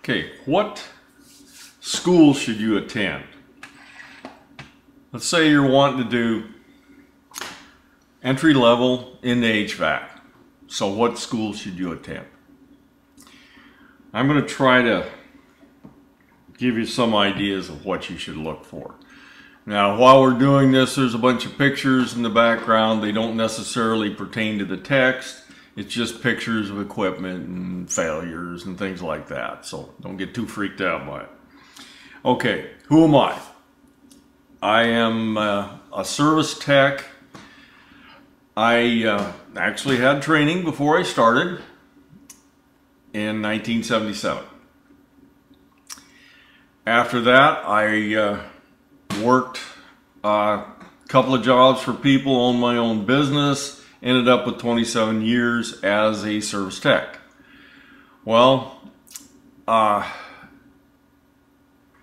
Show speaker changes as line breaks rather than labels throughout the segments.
Okay, what school should you attend? Let's say you're wanting to do entry level in the HVAC. So what school should you attend? I'm going to try to give you some ideas of what you should look for. Now, while we're doing this, there's a bunch of pictures in the background. They don't necessarily pertain to the text. It's just pictures of equipment and failures and things like that. So don't get too freaked out by it. Okay, who am I? I am a service tech. I actually had training before I started in 1977. After that, I worked a couple of jobs for people, owned my own business, ended up with 27 years as a service tech. Well,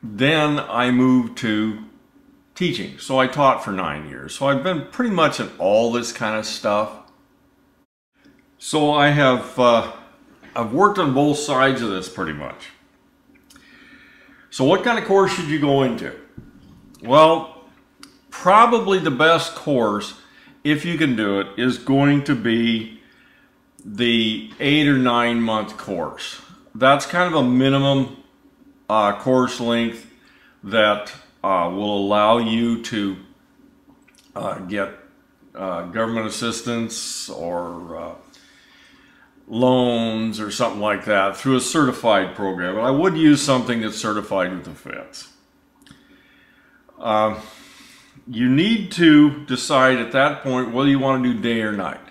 then I moved to teaching. So I taught for 9 years. So I've been pretty much at all this kind of stuff. So I have I've worked on both sides of this pretty much. So what kind of course should you go into? Well, probably the best course, if you can do it, is going to be the 8 or 9 month course. That's kind of a minimum course length that will allow you to get government assistance or loans or something like that through a certified program. But I would use something that's certified with the feds. You need to decide at that point whether you want to do day or night.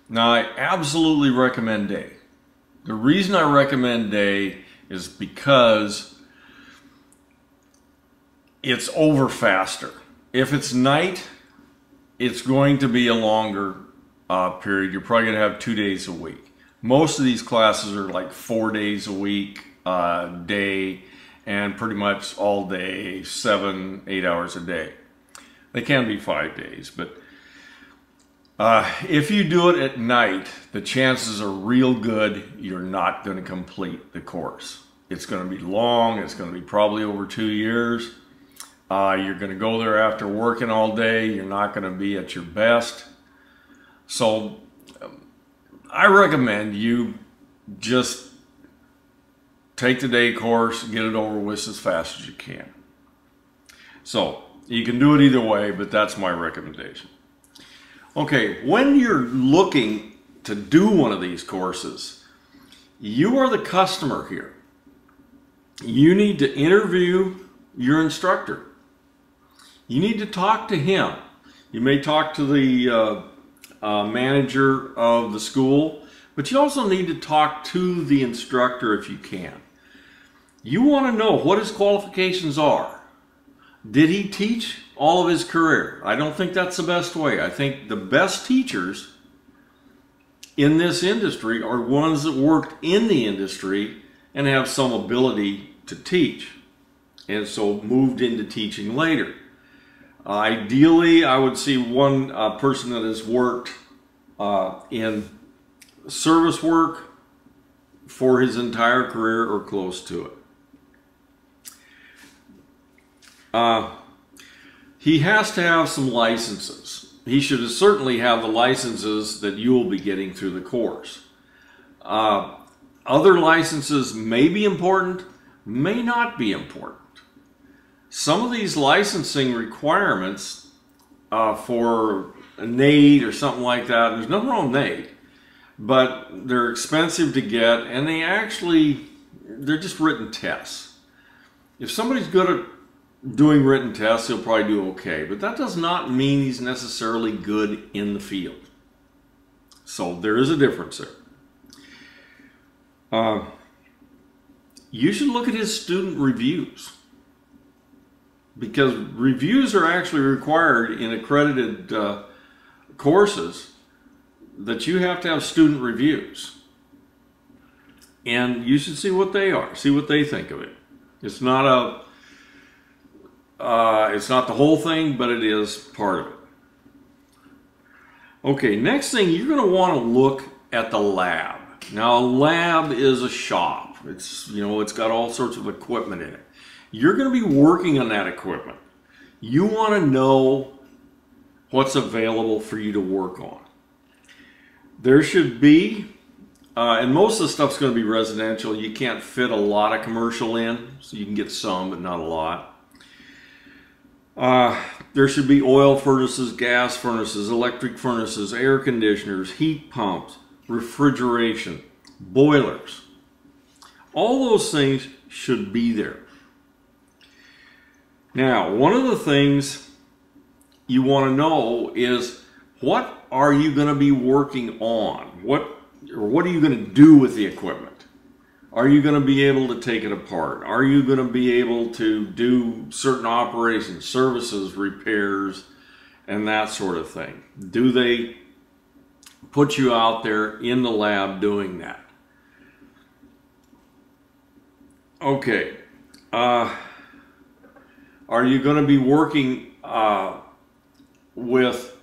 Now, I absolutely recommend day. The reason I recommend day is because it's over faster. If it's night, it's going to be a longer period. You're probably going to have 2 days a week. Most of these classes are like 4 days a week, day, and pretty much all day, 7, 8 hours a day. They can be 5 days, but if you do it at night, the chances are real good you're not going to complete the course. It's going to be long. It's going to be probably over 2 years. You're going to go there after working all day. You're not going to be at your best. So I recommend you just take the day course, get it over with as fast as you can. So you can do it either way, but that's my recommendation. Okay, when you're looking to do one of these courses, you are the customer here. You need to interview your instructor. You need to talk to him. You may talk to the manager of the school, but you also need to talk to the instructor if you can. You want to know what his qualifications are. Did he teach all of his career? I don't think that's the best way. I think the best teachers in this industry are ones that worked in the industry and have some ability to teach, and so moved into teaching later. Ideally, I would see one person that has worked in service work for his entire career or close to it. He has to have some licenses. He should certainly have the licenses that you will be getting through the course. Other licenses may be important, may not be important. Some of these licensing requirements for a NAID or something like that, there's nothing wrong with NAID, but they're expensive to get, and they're just written tests. If somebody's good at doing written tests, he'll probably do okay, but that does not mean he's necessarily good in the field. So there is a difference there. You should look at his student reviews, because reviews are actually required in accredited courses, that you have to have student reviews. And you should see what they are, see what they think of it. It's not the whole thing, but it is part of it. Okay, next thing, you're going to want to look at the lab. Now, a lab is a shop. It's, you know, it's got all sorts of equipment in it. You're going to be working on that equipment. You want to know what's available for you to work on. There should be, and most of the stuff's going to be residential. You can't fit a lot of commercial in, so you can get some, but not a lot. There should be oil furnaces, gas furnaces, electric furnaces, air conditioners, heat pumps, refrigeration, boilers. All those things should be there. Now, one of the things you want to know is, what are you going to be working on? What are you going to do with the equipment? Are you going to be able to take it apart? Are you going to be able to do certain operations, services, repairs, and that sort of thing? Do they put you out there in the lab doing that? Okay. Are you going to be working with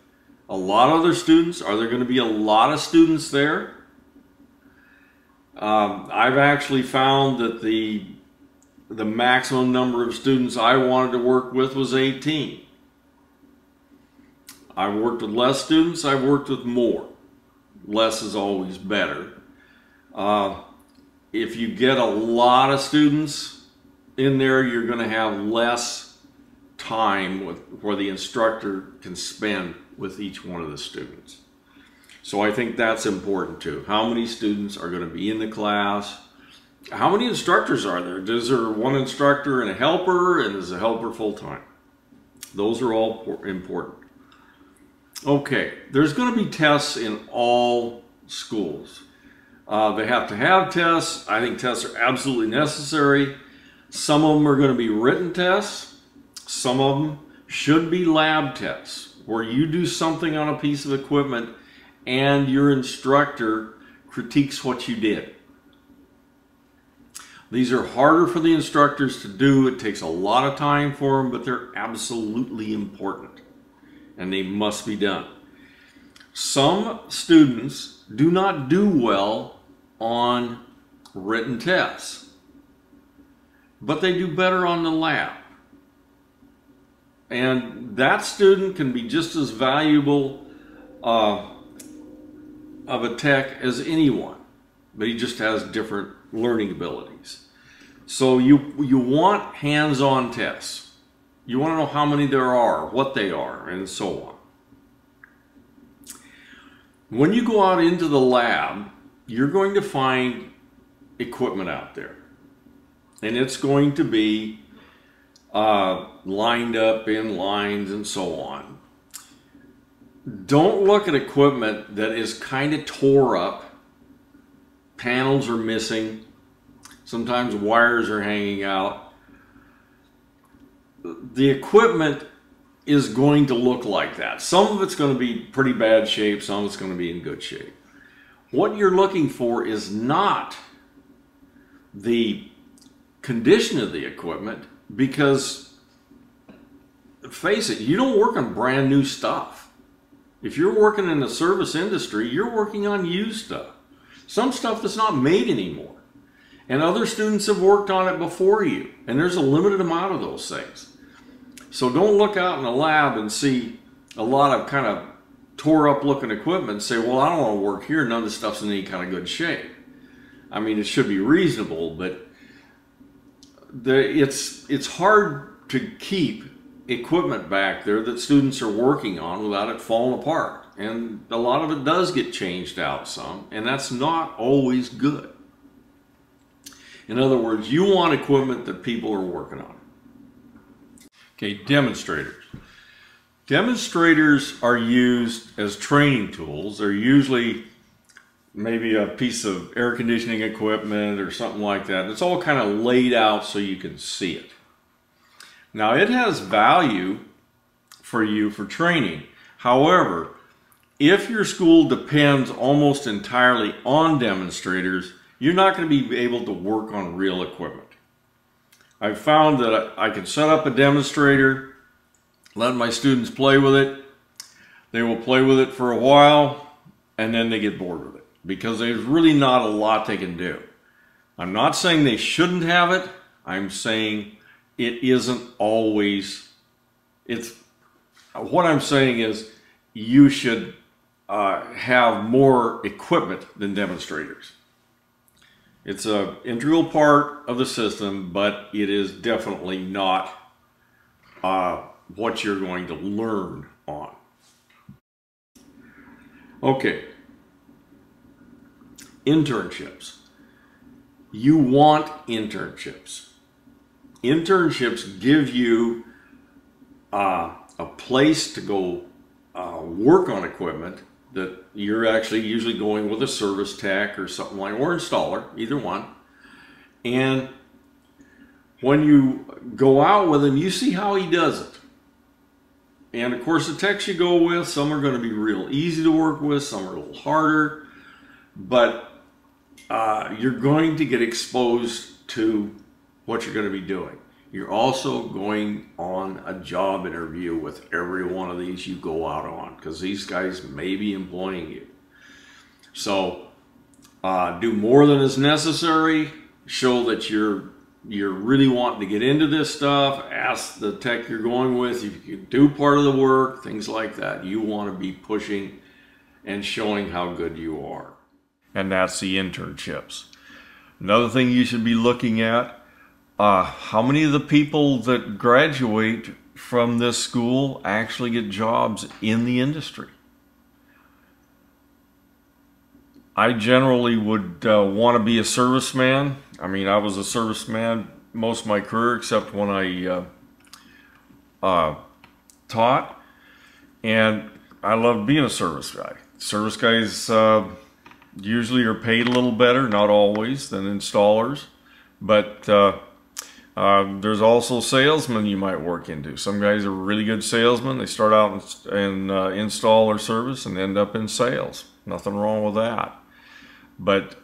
a lot of other students? Are there going to be a lot of students there? I've actually found that the maximum number of students I wanted to work with was 18. I've worked with less students, I've worked with more. Less is always better. If you get a lot of students in there, you're going to have less time where the instructor can spend with each one of the students. So I think that's important too. How many students are going to be in the class? How many instructors are there? Is there one instructor and a helper, and is a helper full-time? Those are all important. Okay, there's going to be tests in all schools. They have to have tests. I think tests are absolutely necessary. Some of them are going to be written tests. Some of them should be lab tests, where you do something on a piece of equipment and your instructor critiques what you did. These are harder for the instructors to do. It takes a lot of time for them, but they're absolutely important, and they must be done. Some students do not do well on written tests, but they do better on the lab. And that student can be just as valuable of a tech as anyone, but he just has different learning abilities. So you want hands-on tests. You want to know how many there are, what they are, and so on. When you go out into the lab, you're going to find equipment out there, and it's going to be lined up in lines and so on. Don't look at equipment that is kind of tore up. Panels are missing. Sometimes wires are hanging out. The equipment is going to look like that. Some of it's going to be pretty bad shape, some of it's going to be in good shape. What you're looking for is not the condition of the equipment, because face it, you don't work on brand new stuff. If you're working in the service industry, you're working on used stuff. Some stuff that's not made anymore. And other students have worked on it before you. And there's a limited amount of those things. So don't look out in the lab and see a lot of kind of tore up looking equipment and say, well, I don't want to work here. None of this stuff's in any kind of good shape. I mean, it should be reasonable, but it's hard to keep equipment back there that students are working on without it falling apart. And a lot of it does get changed out some, and that's not always good. In other words, you want equipment that people are working on. Okay, demonstrators. Demonstrators are used as training tools. They're usually maybe a piece of air conditioning equipment or something like that. It's all kind of laid out so you can see it. Now, it has value for you for training. However, if your school depends almost entirely on demonstrators, you're not going to be able to work on real equipment. I've found that I can set up a demonstrator, let my students play with it. They will play with it for a while, and then they get bored with it. because there's really not a lot they can do. I'm not saying they shouldn't have it. I'm saying it isn't always, what I'm saying is you should have more equipment than demonstrators. It's an integral part of the system, but it is definitely not what you're going to learn on. Okay, internships. You want internships. Internships give you a place to go work on equipment that you're actually usually going with a service tech or something like, or installer, either one. And when you go out with him, you see how he does it. And of course, the techs you go with, some are going to be real easy to work with, some are a little harder, but you're going to get exposed to what you're going to be doing. You're also going on a job interview with every one of these you go out on, because these guys may be employing you. So do more than is necessary. Show that you're really wanting to get into this stuff. Ask the tech you're going with if you can do part of the work, things like that. You want to be pushing and showing how good you are. And that's the internships. Another thing you should be looking at, how many of the people that graduate from this school actually get jobs in the industry? I generally would want to be a serviceman. I mean, I was a serviceman most of my career, except when I taught, and I loved being a service guy. Service guys usually are paid a little better, not always, than installers, but there's also salesmen you might work into. Some guys are really good salesmen. They start out in install or service and end up in sales. Nothing wrong with that. But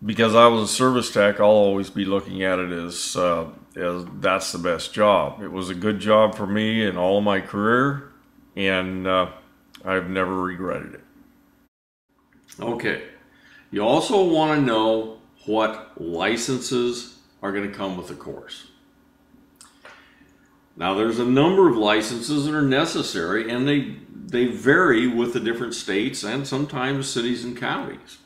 because I was a service tech, I'll always be looking at it as that's the best job. It was a good job for me in all of my career, and I've never regretted it. Okay, you also want to know what licenses are going to come with the course. Now, there's a number of licenses that are necessary, and they vary with the different states and sometimes cities and counties.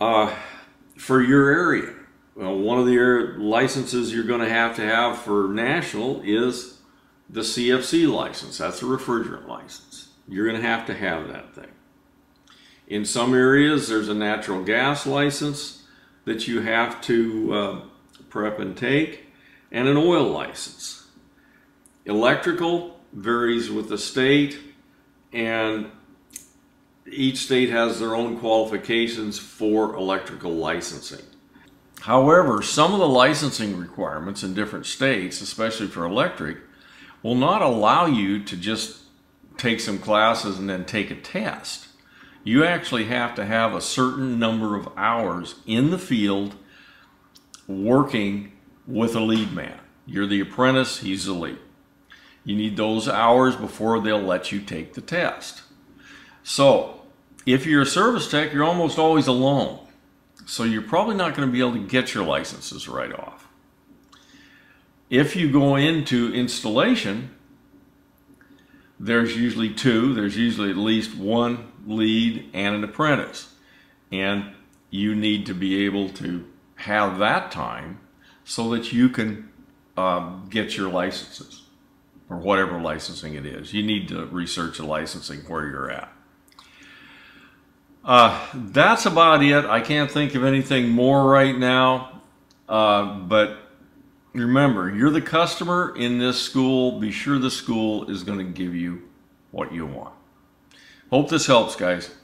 For your area, well, one of the licenses you're going to have for national is the CFC license. That's a refrigerant license. You're going to have that thing. In some areas, there's a natural gas license that you have to prep and take, and an oil license. Electrical varies with the state, and each state has their own qualifications for electrical licensing. However, some of the licensing requirements in different states, especially for electric, will not allow you to just take some classes and then take a test. You actually have to have a certain number of hours in the field working with a lead man. You're the apprentice, he's the lead. You need those hours before they'll let you take the test. So, if you're a service tech, you're almost always alone. So you're probably not going to be able to get your licenses right off. If you go into installation, there's usually two. There's usually at least one lead and an apprentice. And you need to be able to have that time so that you can get your licenses, or whatever licensing it is. You need to research the licensing where you're at. That's about it. I can't think of anything more right now, but remember, you're the customer in this school. Be sure the school is going to give you what you want. Hope this helps, guys.